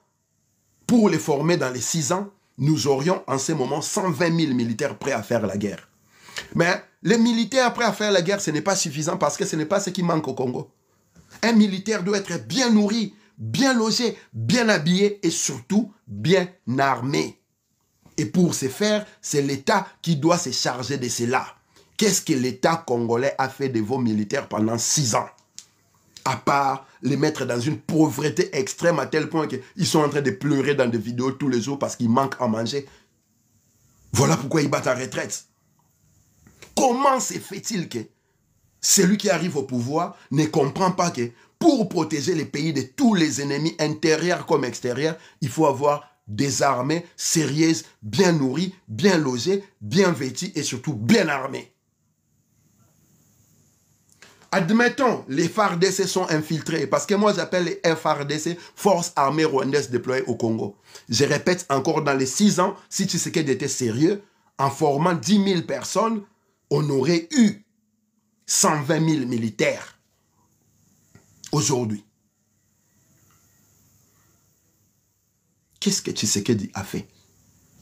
pour les former dans les 6 ans, nous aurions en ce moment 120 000 militaires prêts à faire la guerre. Mais les militaires prêts à faire la guerre, ce n'est pas suffisant parce que ce n'est pas ce qui manque au Congo. Un militaire doit être bien nourri, bien logé, bien habillé et surtout bien armé. Et pour ce faire, c'est l'État qui doit se charger de cela. Qu'est-ce que l'État congolais a fait de vos militaires pendant 6 ans? À part les mettre dans une pauvreté extrême à tel point qu'ils sont en train de pleurer dans des vidéos tous les jours parce qu'ils manquent à manger. Voilà pourquoi ils battent en retraite. Comment se fait-il que celui qui arrive au pouvoir ne comprend pas que pour protéger les pays de tous les ennemis intérieurs comme extérieurs, il faut avoir des armées sérieuses, bien nourries, bien logées, bien vêtues et surtout bien armées. Admettons, les FARDC sont infiltrés, parce que moi j'appelle les FARDC, Forces Armées Rwandaises déployées au Congo. Je répète encore, dans les 6 ans, si Tshisekedi était sérieux, en formant 10 000 personnes, on aurait eu 120 000 militaires aujourd'hui. Qu'est-ce que Tshisekedi a fait?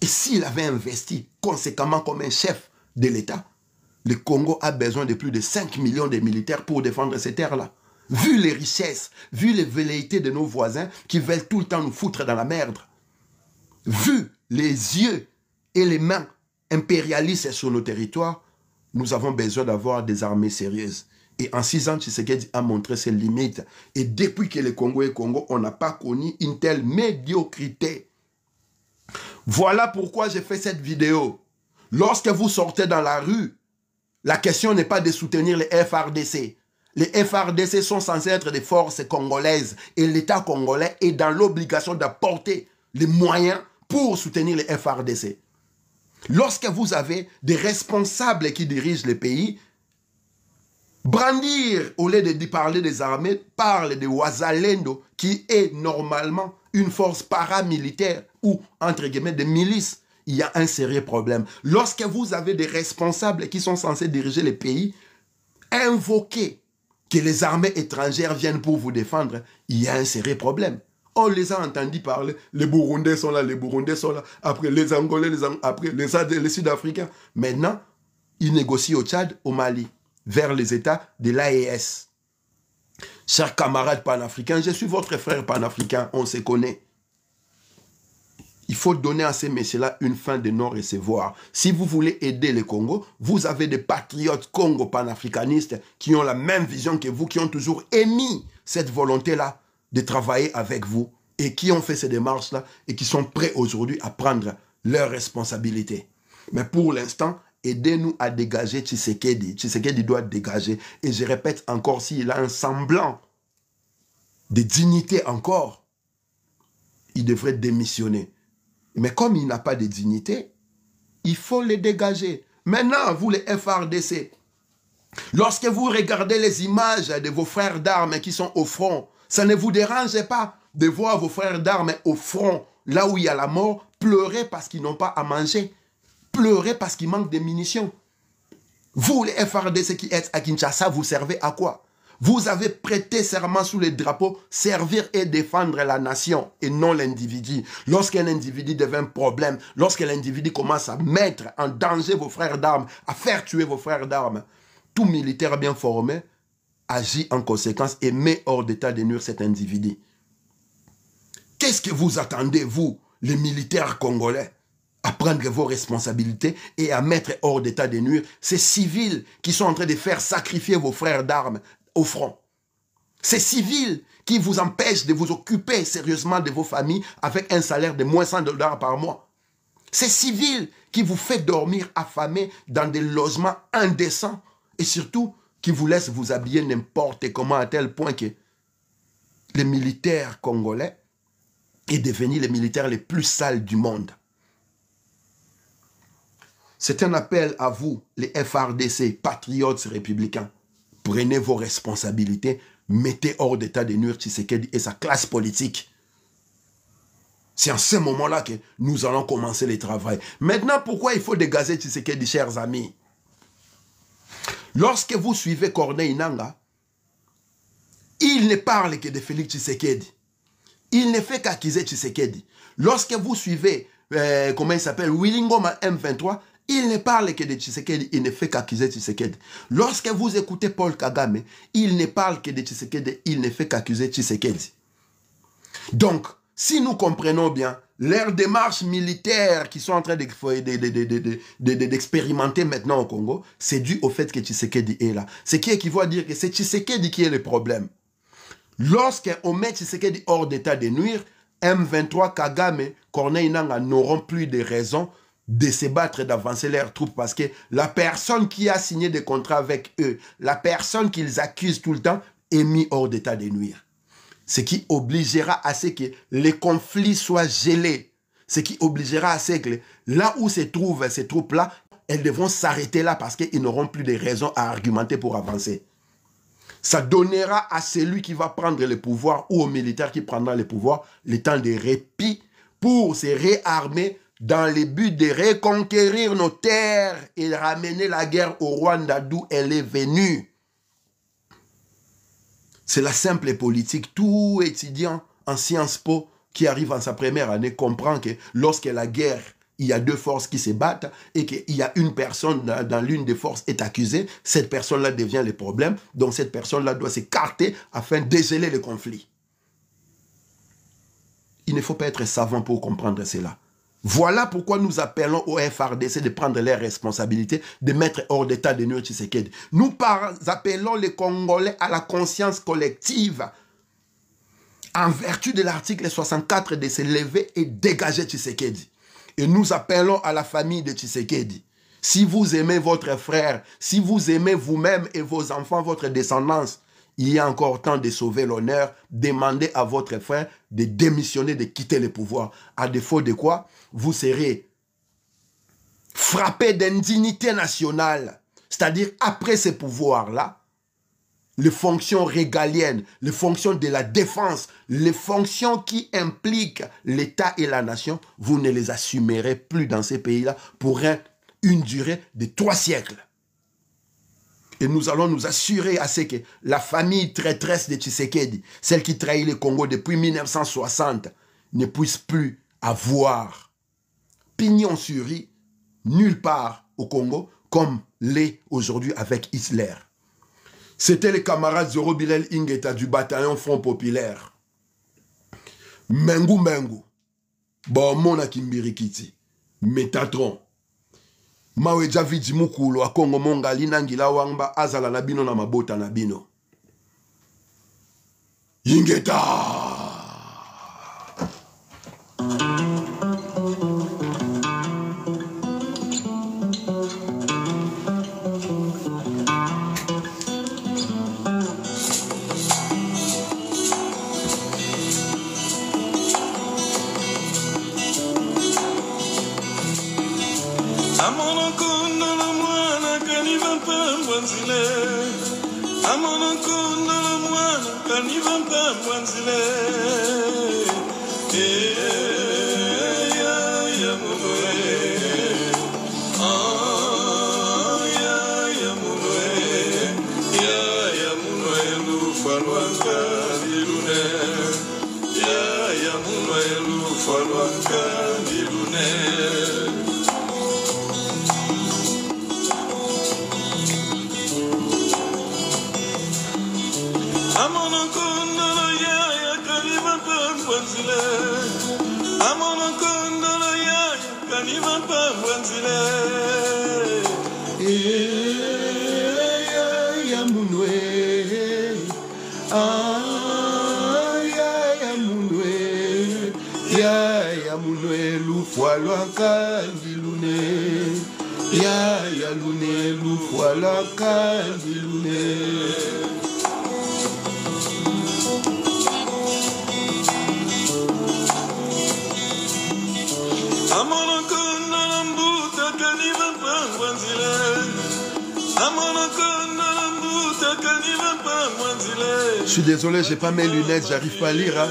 Et s'il avait investi conséquemment comme un chef de l'État, le Congo a besoin de plus de 5 millions de militaires pour défendre ces terres-là. Vu les richesses, vu les velléités de nos voisins qui veulent tout le temps nous foutre dans la merde, vu les yeux et les mains impérialistes sur nos territoires, nous avons besoin d'avoir des armées sérieuses. Et en 6 ans, Tshisekedi a montré ses limites. Et depuis que le Congo est Congo, on n'a pas connu une telle médiocrité. Voilà pourquoi j'ai fait cette vidéo. Lorsque vous sortez dans la rue, la question n'est pas de soutenir les FARDC. Les FARDC sont censés être des forces congolaises et l'État congolais est dans l'obligation d'apporter les moyens pour soutenir les FARDC. Lorsque vous avez des responsables qui dirigent le pays, brandir, au lieu de parler des armées, parle de Wazalendo, qui est normalement une force paramilitaire ou, entre guillemets, des milices. Il y a un sérieux problème. Lorsque vous avez des responsables qui sont censés diriger les pays, invoquer que les armées étrangères viennent pour vous défendre, il y a un sérieux problème. On les a entendus parler, les Burundais sont là, après les Angolais, après les Sud-Africains. Maintenant, ils négocient au Tchad, au Mali, vers les États de l'AES. Chers camarades panafricains, je suis votre frère panafricain, on se connaît. Il faut donner à ces messieurs-là une fin de non-recevoir. Si vous voulez aider le Congo, vous avez des patriotes congo-panafricanistes qui ont la même vision que vous, qui ont toujours émis cette volonté-là de travailler avec vous et qui ont fait ces démarches-là et qui sont prêts aujourd'hui à prendre leurs responsabilités. Mais pour l'instant, aidez-nous à dégager Tshisekedi. Tshisekedi doit dégager. Et je répète encore, s'il a un semblant de dignité encore, il devrait démissionner. Mais comme il n'a pas de dignité, il faut les dégager. Maintenant, vous les FARDC, lorsque vous regardez les images de vos frères d'armes qui sont au front, ça ne vous dérange pas de voir vos frères d'armes au front, là où il y a la mort, pleurer parce qu'ils n'ont pas à manger, pleurer parce qu'il manque de munitions. Vous, les FARDC qui êtes à Kinshasa, vous servez à quoi? Vous avez prêté serment sous les drapeaux, servir et défendre la nation et non l'individu. Lorsqu'un individu devient un problème, lorsque l'individu commence à mettre en danger vos frères d'armes, à faire tuer vos frères d'armes, tout militaire bien formé agit en conséquence et met hors d'état de nuire cet individu. Qu'est-ce que vous attendez, vous, les militaires congolais, à prendre vos responsabilités et à mettre hors d'état de nuire ces civils qui sont en train de faire sacrifier vos frères d'armes au front? Ces civils qui vous empêchent de vous occuper sérieusement de vos familles avec un salaire de moins $100 par mois. Ces civils qui vous fait dormir affamés dans des logements indécents et surtout qui vous laissent vous habiller n'importe comment à tel point que les militaires congolais est devenu les militaires les plus sales du monde. C'est un appel à vous, les FARDC, patriotes républicains. Prenez vos responsabilités, mettez hors d'état de nuire Tshisekedi et sa classe politique. C'est en ce moment-là que nous allons commencer le travail. Maintenant, pourquoi il faut dégazer Tshisekedi, chers amis? Lorsque vous suivez Corneille Nangaa, il ne parle que de Félix Tshisekedi. Il ne fait qu'accuser Tshisekedi. Lorsque vous suivez, comment il s'appelle, Willy Ngoma M23, il ne parle que de Tshisekedi, il ne fait qu'accuser Tshisekedi. Lorsque vous écoutez Paul Kagame, il ne parle que de Tshisekedi, il ne fait qu'accuser Tshisekedi. Donc, si nous comprenons bien, leurs démarches militaires qui sont en train d'expérimenter maintenant au Congo, c'est dû au fait que Tshisekedi est là. Ce qui équivaut à dire que c'est Tshisekedi qui est le problème. Lorsqu'on met Tshisekedi hors d'état de nuire, M23, Kagame, Corneille Nangaa n'auront plus de raison de se battre, d'avancer leurs troupes parce que la personne qui a signé des contrats avec eux, la personne qu'ils accusent tout le temps, est mise hors d'état de nuire. Ce qui obligera à ce que les conflits soient gelés. Ce qui obligera à ce que là où se trouvent ces troupes-là, elles devront s'arrêter là parce qu'ils n'auront plus de raisons à argumenter pour avancer. Ça donnera à celui qui va prendre le pouvoir ou au militaire qui prendra le pouvoir le temps de répit pour se réarmer dans le but de reconquérir nos terres et ramener la guerre au Rwanda d'où elle est venue. C'est la simple politique. Tout étudiant en Sciences Po qui arrive en sa première année comprend que lorsque la guerre, il y a deux forces qui se battent et qu'il y a une personne dans l'une des forces est accusée, cette personne-là devient le problème. Donc cette personne-là doit s'écarter afin de geler le conflit. Il ne faut pas être savant pour comprendre cela. Voilà pourquoi nous appelons au FARDC de prendre leurs responsabilités, de mettre hors d'état de nuire Tshisekedi. Nous appelons les Congolais à la conscience collective, en vertu de l'article 64, de se lever et dégager Tshisekedi. Et nous appelons à la famille de Tshisekedi. Si vous aimez votre frère, si vous aimez vous-même et vos enfants, votre descendance, il y a encore temps de sauver l'honneur. Demandez à votre frère de démissionner, de quitter le pouvoir. À défaut de quoi, vous serez frappé d'indignité nationale. C'est-à-dire, après ce pouvoir-là, les fonctions régaliennes, les fonctions de la défense, les fonctions qui impliquent l'État et la nation, vous ne les assumerez plus dans ces pays-là pour une durée de 3 siècles. Et nous allons nous assurer à ce que la famille traîtresse de Tshisekedi, celle qui trahit le Congo depuis 1960, ne puisse plus avoir pignon sur rue nulle part au Congo comme l'est aujourd'hui avec Hitler. C'était le camarade Zoro Bilel Ingeta du bataillon Front Populaire. Mengu Mengu. Bon, mona kimbirikiti. Métatron. Mawe Javidi Mukulu a Congo Mongali Nangila Wangba azala na bino na mabota na bino. Ingeta. Je suis désolé, j'ai pas mes lunettes, j'arrive pas à lire. Hein.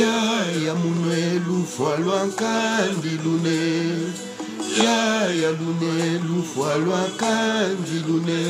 ya munwe lufwa lwankandi lune ya lune lufwa lwankandi lune